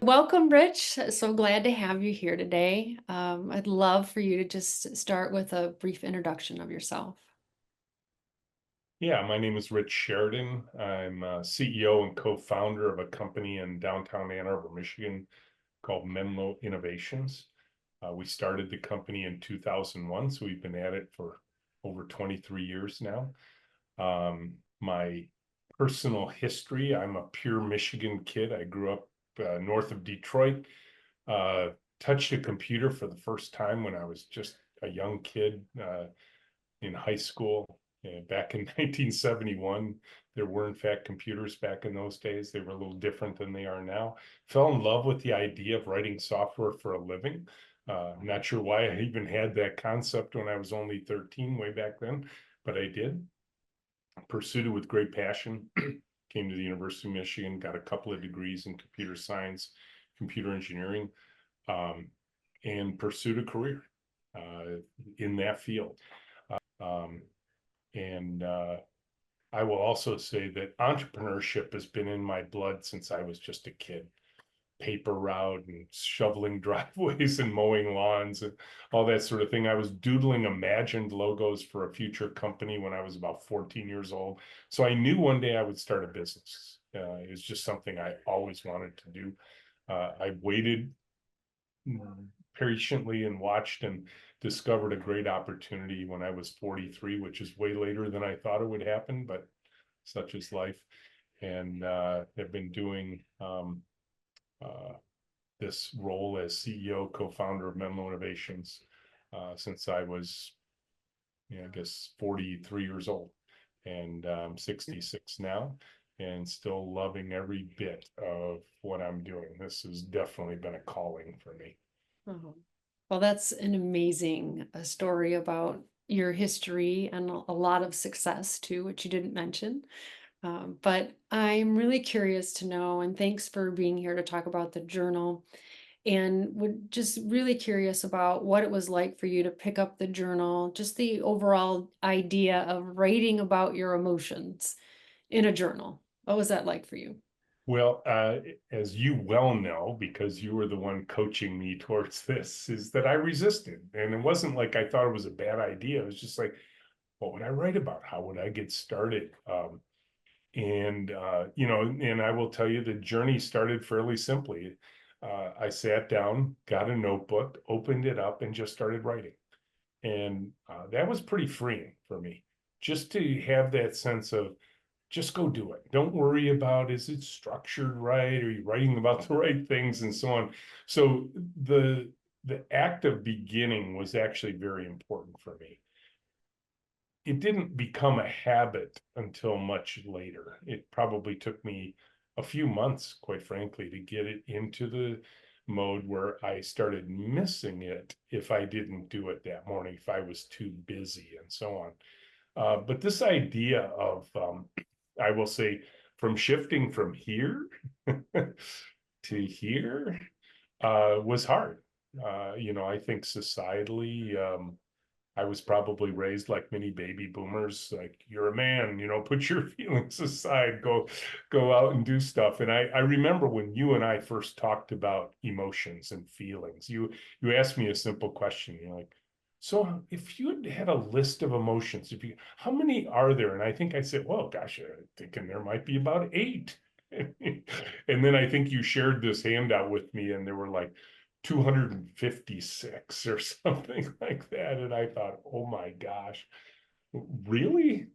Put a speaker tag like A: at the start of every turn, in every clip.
A: Welcome, Rich. So glad to have you here today. I'd love for you to just start with a brief introduction of yourself.
B: Yeah, my name is Rich Sheridan. I'm CEO and co-founder of a company in downtown Ann Arbor, Michigan called Menlo Innovations. We started the company in 2001, so we've been at it for over 23 years now. My personal history, I'm a pure Michigan kid. I grew up north of Detroit, uh, touched a computer for the first time when I was just a young kid in high school. Back in 1971, there were in fact computers back in those days. They were a little different than they are now. Fell in love with the idea of writing software for a living. Not sure why I even had that concept when I was only 13 way back then, but I did. Pursued it with great passion. Came to the University of Michigan, got a couple of degrees in computer science, computer engineering, um, and pursued a career in that field. Um, and I will also say that entrepreneurship has been in my blood since I was just a kid. Paper route and shoveling driveways and mowing lawns and all that sort of thing. I was doodling imagined logos for a future company when I was about 14 years old. So I knew one day I would start a business. It was just something I always wanted to do. I waited patiently and watched and discovered a great opportunity when I was 43, which is way later than I thought it would happen, but such is life. And have been doing uh, this role as CEO, co-founder of Menlo Innovations since I was, I guess, 43 years old, and 66 now, and still loving every bit of what I'm doing. This has definitely been a calling for me.
A: Oh, well, that's an amazing story about your history and a lot of success too, which you didn't mention. But I'm really curious to know, and thanks for being here to talk about the journal. And would just really curious about what it was like for you to pick up the journal, just the overall idea of writing about your emotions in a journal. What was that like for you?
B: Well, as you well know, because you were the one coaching me towards this, is that I resisted. And it wasn't like I thought it was a bad idea. It was just like, what would I write about? How would I get started? And I will tell you the journey started fairly simply. I sat down, got a notebook, opened it up, and just started writing. And that was pretty freeing for me, just to have that sense of just go do it. Don't worry about is it structured right? Are you writing about the right things and so on? So the act of beginning was actually very important for me. It didn't become a habit until much later. It probably took me a few months, quite frankly, to get it into the mode where I started missing it if I didn't do it that morning, if I was too busy and so on. But this idea of, I will say, from shifting from here to here was hard. I think societally, I was probably raised like many baby boomers, like you're a man, put your feelings aside, go out and do stuff. And I remember when you and I first talked about emotions and feelings, you asked me a simple question. You're like, so if you had a list of emotions, how many are there? And I think I said, well, gosh, I'm thinking there might be about 8. And then I think you shared this handout with me, and there were like 256 or something like that. And I thought, oh my gosh, really?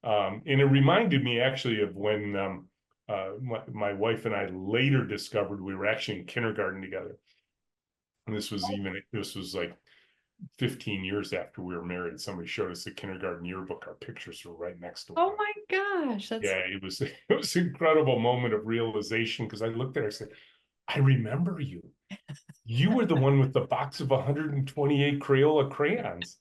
B: And it reminded me actually of when my wife and I later discovered we were actually in kindergarten together. And this was like 15 years after we were married. Somebody showed us the kindergarten yearbook. Our pictures were right next to one
A: Oh
B: another.
A: my gosh, that's
B: Yeah, it was an incredible moment of realization because I looked at her and said, I remember you. You were the one with the box of 128 Crayola crayons.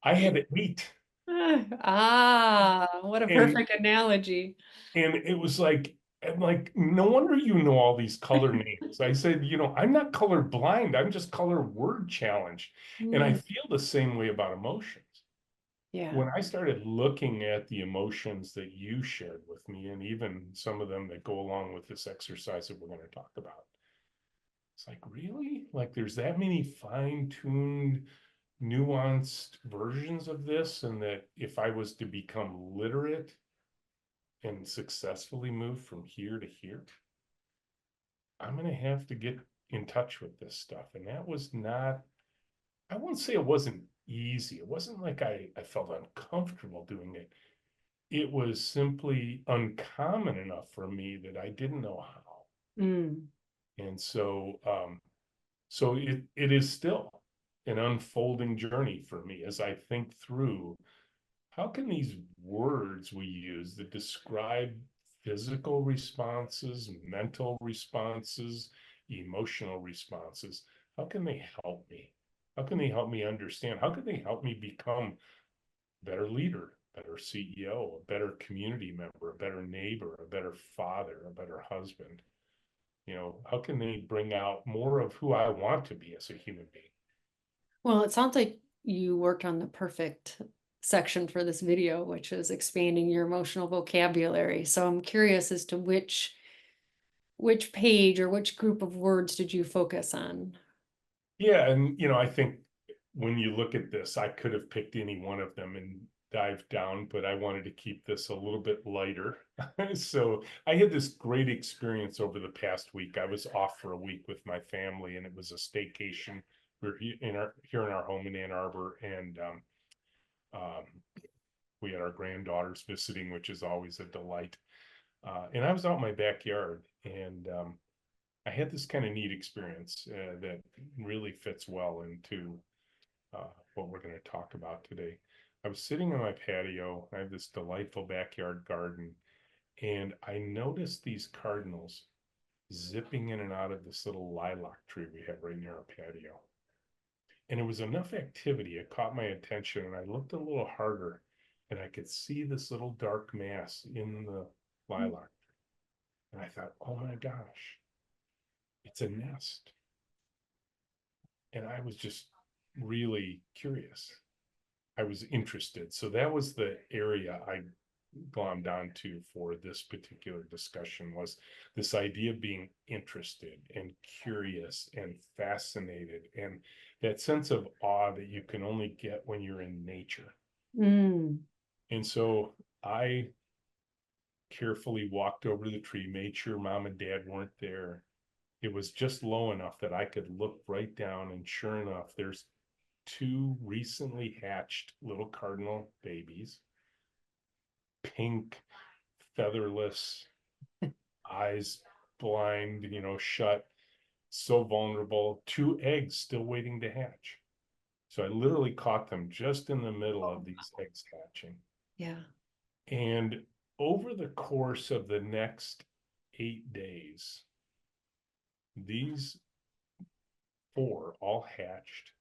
B: I had 8.
A: what a
B: And
A: perfect analogy.
B: and it was like, I'm like, no wonder you know all these color names. I said, I'm not color blind. I'm just color word challenged. And I
A: Mm,
B: feel the same way about emotions.
A: yeah.
B: When I started looking at the emotions that you shared with me, and even some of them that go along with this exercise that we're going to talk about, It's like, really? Like there's that many fine-tuned, nuanced versions of this, and that if I was to become literate and successfully move from here to here, I'm gonna have to get in touch with this stuff. And that was not, I won't say it wasn't easy. It wasn't like I felt uncomfortable doing it. It was simply uncommon enough for me that I didn't know how.
A: Mm.
B: And so it is still an unfolding journey for me as I think through how can these words we use that describe physical responses, mental responses, emotional responses, how can they help me? How can they help me understand? How can they help me become a better leader, better CEO, a better community member, a better neighbor, a better father, a better husband? How can they bring out more of who I want to be as a human being?
A: Well, it sounds like you worked on the perfect section for this video, which is expanding your emotional vocabulary. So I'm curious as to which page or which group of words did you focus on?
B: Yeah, and I think when you look at this, I could have picked any one of them and dived down, but I wanted to keep this a little bit lighter. So I had this great experience over the past week. I was off for a week with my family, and it was a staycation. We're here in our home in Ann Arbor, and um, we had our granddaughters visiting, which is always a delight. And I was out in my backyard, and I had this kind of neat experience that really fits well into what we're going to talk about today. I was sitting on my patio. I have this delightful backyard garden, and I noticed these cardinals zipping in and out of this little lilac tree we have right near our patio. And it was enough activity, it caught my attention, and I looked a little harder, and I could see this little dark mass in the lilac. And I thought, oh my gosh, it's a nest. And I was just really curious. I was interested. So that was the area I glommed onto for this particular discussion, was this idea of being interested and curious and fascinated, and that sense of awe that you can only get when you're in nature.
A: Mm.
B: And so I carefully walked over to the tree, made sure mom and dad weren't there. It was just low enough that I could look right down, and sure enough, there's two recently hatched little cardinal babies, pink, featherless, eyes blind, shut, so vulnerable, two eggs still waiting to hatch. So I literally caught them just in the middle of these eggs hatching.
A: Yeah.
B: And over the course of the next 8 days, these four all hatched.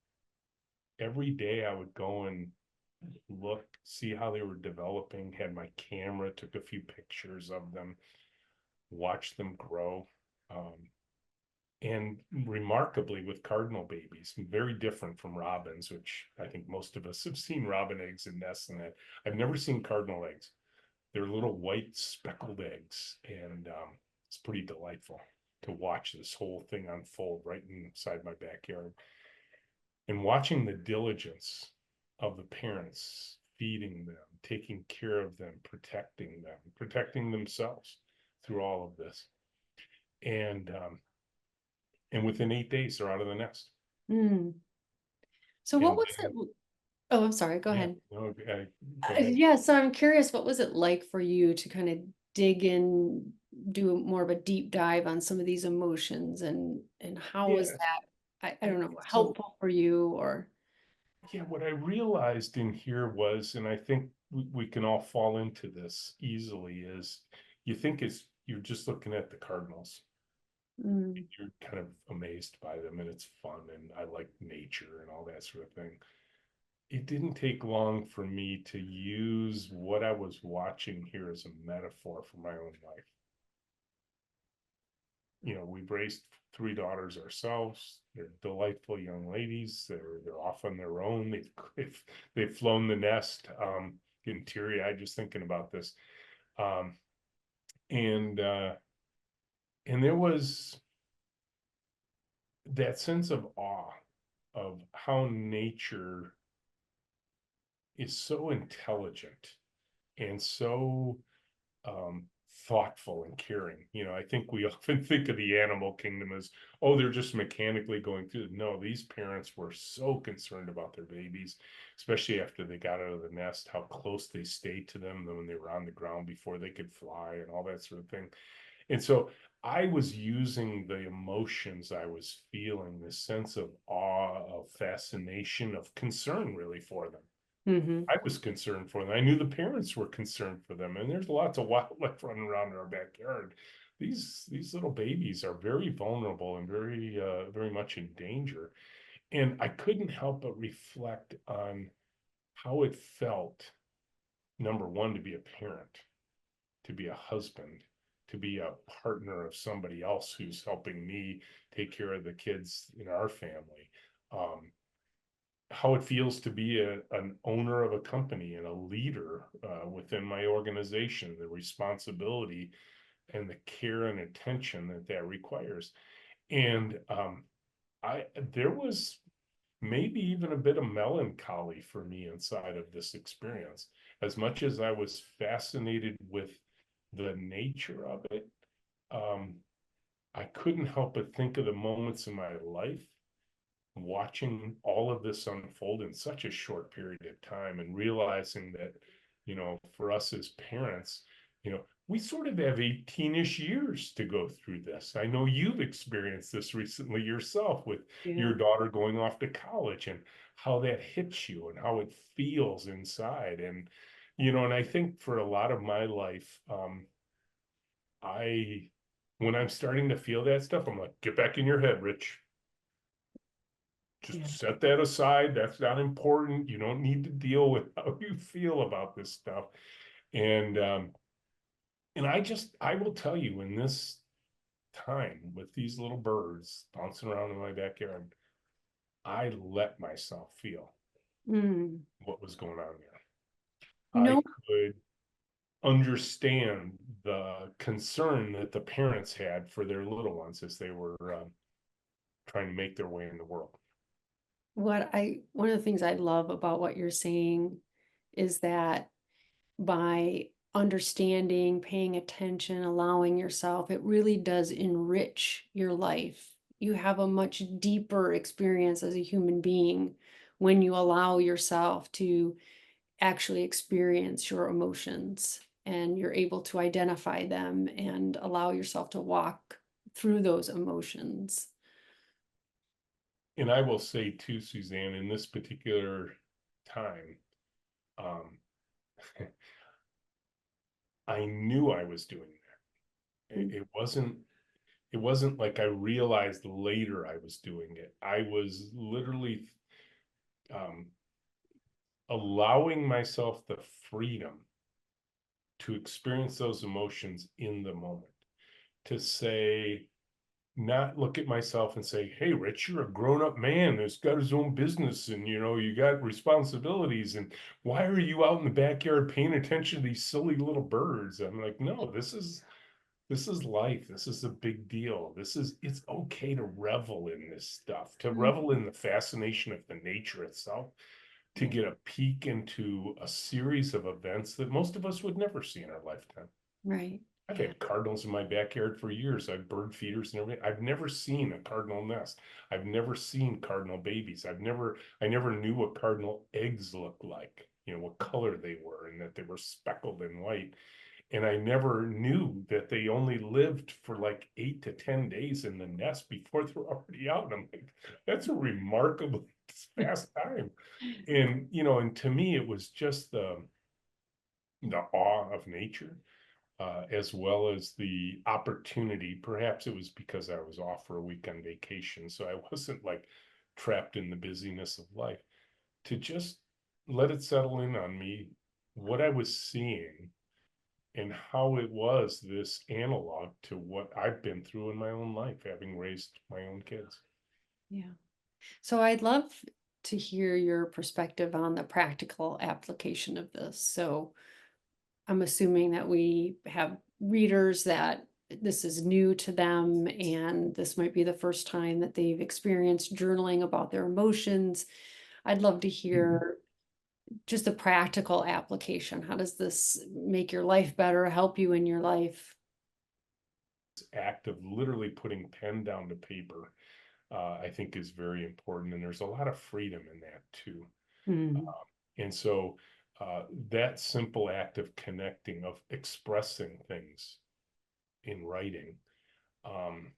B: Every day I would go and look, see how they were developing, had my camera, took a few pictures of them, watched them grow. And remarkably, with cardinal babies, very different from robins, which I think most of us have seen robin eggs and nests in that. I've never seen cardinal eggs. They're little white speckled eggs, and it's pretty delightful to watch this whole thing unfold right inside my backyard, and watching the diligence of the parents feeding them, taking care of them, protecting themselves through all of this. And within 8 days, they're out of the nest.
A: Mm. So what
B: And
A: was it? Oh, I'm sorry. Go
B: yeah,
A: ahead.
B: no, go ahead.
A: Yeah, so I'm curious, what was it like for you to kind of dig in, do more of a deep dive on some of these emotions, and how was
B: Yeah.
A: that, I don't know,
B: So
A: helpful for you or
B: yeah, what I realized in here was, and I think we can all fall into this easily, is you think you're just looking at the cardinals.
A: mm,
B: You're kind of amazed by them, and it's fun, and I like nature and all that sort of thing. It didn't take long for me to use what I was watching here as a metaphor for my own life. We've raised three daughters ourselves. They're delightful young ladies. They're off on their own. They've flown the nest. Getting teary eyed just thinking about this. Um, and uh, and there was that sense of awe of how nature is so intelligent and so um, thoughtful and caring. I think we often think of the animal kingdom as, oh, they're just mechanically going through. No, these parents were so concerned about their babies, especially after they got out of the nest, how close they stayed to them when they were on the ground before they could fly and all that sort of thing. And so I was using the emotions I was feeling, this sense of awe, of fascination, of concern really for them.
A: Hmm.
B: I was concerned for them. I knew the parents were concerned for them, and there's lots of wildlife running around in our backyard. These little babies are very vulnerable and very much in danger. And I couldn't help but reflect on how it felt, number one, to be a parent, to be a husband, to be a partner of somebody else who's helping me take care of the kids in our family. Um, how it feels to be an owner of a company and a leader within my organization, the responsibility and the care and attention that requires. And I there was maybe even a bit of melancholy for me inside of this experience. As much as I was fascinated with the nature of it, um, I couldn't help but think of the moments in my life watching all of this unfold in such a short period of time and realizing that, for us as parents, we sort of have 18-ish years to go through this. I know you've experienced this recently yourself with
A: Yeah.
B: your daughter going off to college and how that hits you and how it feels inside. And I think for a lot of my life, I, when I'm starting to feel that stuff, I'm like, get back in your head, Rich.
A: Yeah.
B: Just set that aside. That's not important. You don't need to deal with how you feel about this stuff. And I will tell you, in this time with these little birds bouncing around in my backyard, I let myself feel
A: Mm.
B: what was going on there.
A: You
B: I
A: know,
B: could understand the concern that the parents had for their little ones as they were trying to make their way in the world.
A: one of the things I love about what you're saying is that by understanding, paying attention, allowing yourself, it really does enrich your life. You have a much deeper experience as a human being when you allow yourself to actually experience your emotions and you're able to identify them and allow yourself to walk through those emotions.
B: And I will say too, Suzanne, in this particular time, um, I knew I was doing that.
A: Mm.
B: It wasn't like I realized later I was doing it. I was literally um, allowing myself the freedom to experience those emotions in the moment, to say, not look at myself and say, hey, Rich, you're a grown-up man who's got his own business and you got responsibilities. And why are you out in the backyard paying attention to these silly little birds? I'm like, no, this is life. This is a big deal. It's okay to revel in this stuff, to
A: Mm.
B: revel in the fascination of the nature itself, to
A: Yeah.
B: get a peek into a series of events that most of us would never see in our lifetime.
A: Right.
B: I've
A: Yeah.
B: had cardinals in my backyard for years. I've bird feeders and everything. I've never seen a cardinal nest. I've never seen cardinal babies. I never knew what cardinal eggs looked like, what color they were and that they were speckled and white. And I never knew that they only lived for like 8 to 10 days in the nest before they're already out. And I'm like, that's a remarkably fast time. And to me, it was just the awe of nature, as well as the opportunity. Perhaps it was because I was off for a week on vacation, so I wasn't like trapped in the busyness of life, to just let it settle in on me what I was seeing and how it was this analog to what I've been through in my own life, having raised my own kids.
A: Yeah. So I'd love to hear your perspective on the practical application of this. So I'm assuming that we have readers that this is new to them and this might be the first time that they've experienced journaling about their emotions. I'd love to hear just a practical application. How does this make your life better, help you in your life?
B: Act of literally putting pen down to paper, I think is very important. And there's a lot of freedom in that too.
A: Mm,
B: And so that simple act of connecting, of expressing things in writing, um,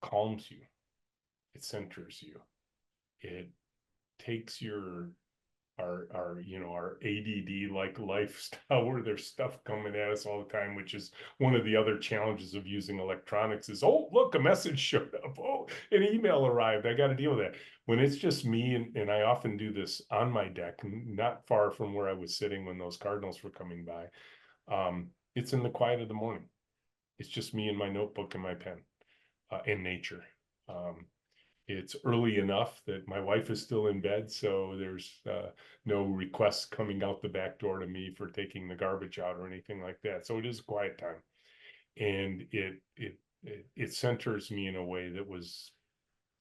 B: calms you, it centers you, it takes our our ADD like lifestyle where there's stuff coming at us all the time, which is one of the other challenges of using electronics is, oh, look, a message showed up. Oh, an email arrived. I got to deal with that. When it's just me, and I often do this on my deck, not far from where I was sitting when those cardinals were coming by. It's in the quiet of the morning. It's just me and my notebook and my pen in nature. Um, it's early enough that my wife is still in bed, so there's no requests coming out the back door to me for taking the garbage out or anything like that. So it is a quiet time, and it centers me in a way that was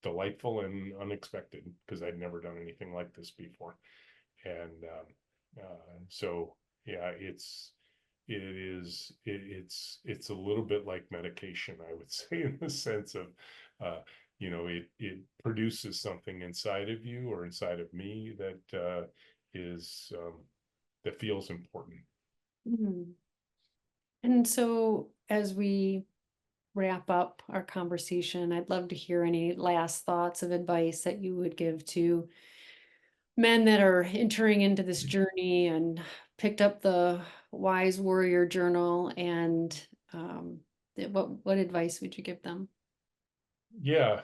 B: delightful and unexpected because I'd never done anything like this before. And so yeah, it's a little bit like medication, I would say, in the sense of it produces something inside of you or inside of me that is that feels important.
A: mm. And so, as we wrap up our conversation, I'd love to hear any last thoughts of advice that you would give to men that are entering into this journey and picked up the Wise Warrior Journal. And what advice would you give them?
B: Yeah.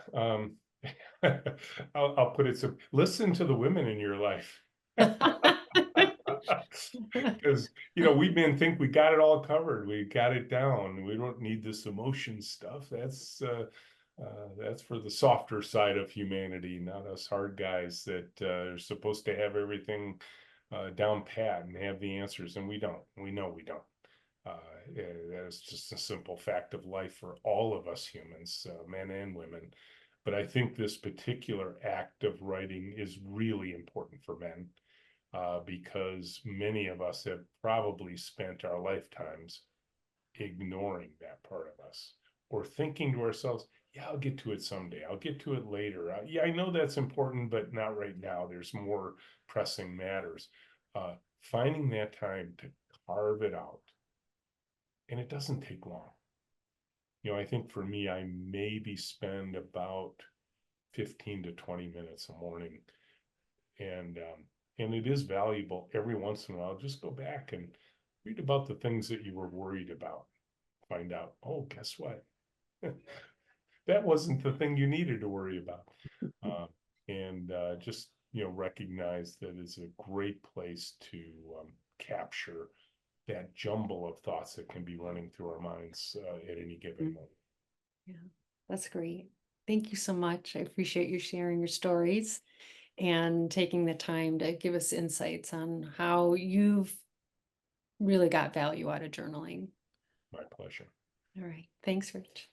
B: I'll put it so, listen to the women in your life. Because we men think we got it all covered, we got it down, we don't need this emotion stuff. That's for the softer side of humanity, not us hard guys that are supposed to have everything down pat and have the answers, and we don't. We know we don't. That's just a simple fact of life for all of us humans, men and women. But I think this particular act of writing is really important for men because many of us have probably spent our lifetimes ignoring that part of us or thinking to ourselves, yeah, I'll get to it someday. I'll get to it later. Yeah, I know that's important, but not right now. There's more pressing matters. Finding that time to carve it out, and it doesn't take long. I think for me, I maybe spend about 15 to 20 minutes a morning, and it is valuable every once in a while. Just go back and read about the things that you were worried about. Find out, oh, guess what? That wasn't the thing you needed to worry about. Uh, and just recognize that it's a great place to capture that jumble of thoughts that can be running through our minds at any given
A: Mm,
B: moment.
A: yeah, that's great. Thank you so much. I appreciate you sharing your stories and taking the time to give us insights on how you've really got value out of journaling.
B: My pleasure.
A: All right. Thanks, Rich.